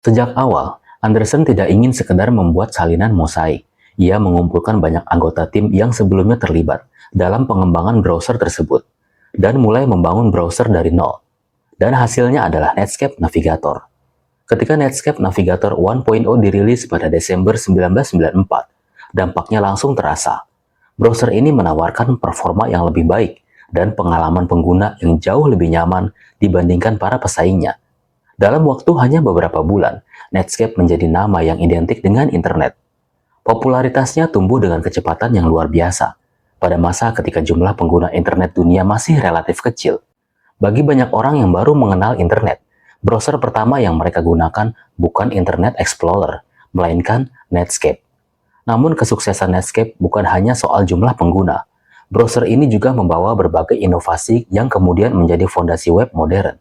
Sejak awal, Anderson tidak ingin sekedar membuat salinan mosaik. Ia mengumpulkan banyak anggota tim yang sebelumnya terlibat dalam pengembangan browser tersebut dan mulai membangun browser dari nol. Dan hasilnya adalah Netscape Navigator. Ketika Netscape Navigator 1.0 dirilis pada Desember 1994, dampaknya langsung terasa. Browser ini menawarkan performa yang lebih baik dan pengalaman pengguna yang jauh lebih nyaman dibandingkan para pesaingnya. Dalam waktu hanya beberapa bulan, Netscape menjadi nama yang identik dengan internet. Popularitasnya tumbuh dengan kecepatan yang luar biasa pada masa ketika jumlah pengguna internet dunia masih relatif kecil. Bagi banyak orang yang baru mengenal internet, browser pertama yang mereka gunakan bukan Internet Explorer, melainkan Netscape. Namun kesuksesan Netscape bukan hanya soal jumlah pengguna. Browser ini juga membawa berbagai inovasi yang kemudian menjadi fondasi web modern.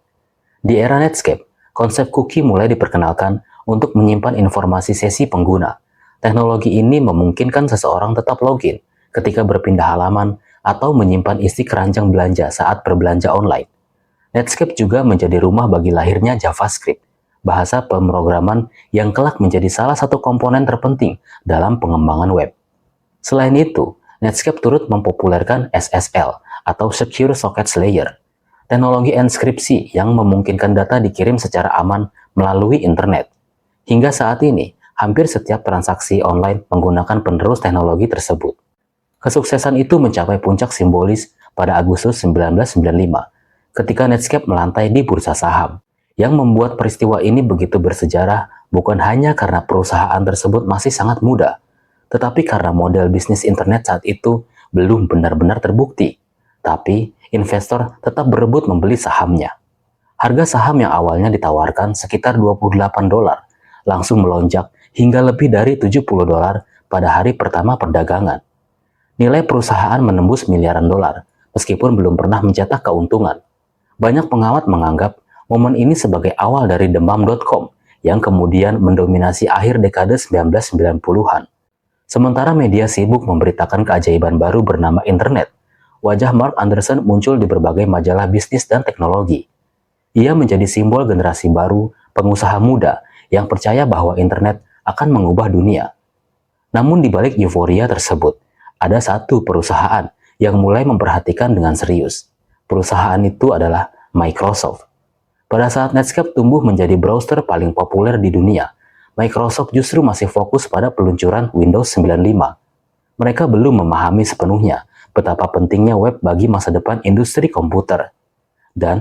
Di era Netscape, konsep cookie mulai diperkenalkan untuk menyimpan informasi sesi pengguna. Teknologi ini memungkinkan seseorang tetap login ketika berpindah halaman atau menyimpan isi keranjang belanja saat berbelanja online. Netscape juga menjadi rumah bagi lahirnya JavaScript, bahasa pemrograman yang kelak menjadi salah satu komponen terpenting dalam pengembangan web. Selain itu, Netscape turut mempopulerkan SSL atau Secure Sockets Layer, teknologi enskripsi yang memungkinkan data dikirim secara aman melalui internet. Hingga saat ini, hampir setiap transaksi online menggunakan penerus teknologi tersebut. Kesuksesan itu mencapai puncak simbolis pada Agustus 1995 ketika Netscape melantai di bursa saham. Yang membuat peristiwa ini begitu bersejarah bukan hanya karena perusahaan tersebut masih sangat muda, tetapi karena model bisnis internet saat itu belum benar-benar terbukti. Tapi, investor tetap berebut membeli sahamnya. Harga saham yang awalnya ditawarkan sekitar $28 langsung melonjak hingga lebih dari $70 pada hari pertama perdagangan. Nilai perusahaan menembus miliaran dolar, meskipun belum pernah mencetak keuntungan. Banyak pengamat menganggap momen ini sebagai awal dari demam.com yang kemudian mendominasi akhir dekade 1990-an. Sementara media sibuk memberitakan keajaiban baru bernama internet, wajah Mark Anderson muncul di berbagai majalah bisnis dan teknologi. Ia menjadi simbol generasi baru, pengusaha muda yang percaya bahwa internet akan mengubah dunia. Namun di balik euforia tersebut, ada satu perusahaan yang mulai memperhatikan dengan serius. Perusahaan itu adalah Microsoft. Pada saat Netscape tumbuh menjadi browser paling populer di dunia, Microsoft justru masih fokus pada peluncuran Windows 95. Mereka belum memahami sepenuhnya betapa pentingnya web bagi masa depan industri komputer. Dan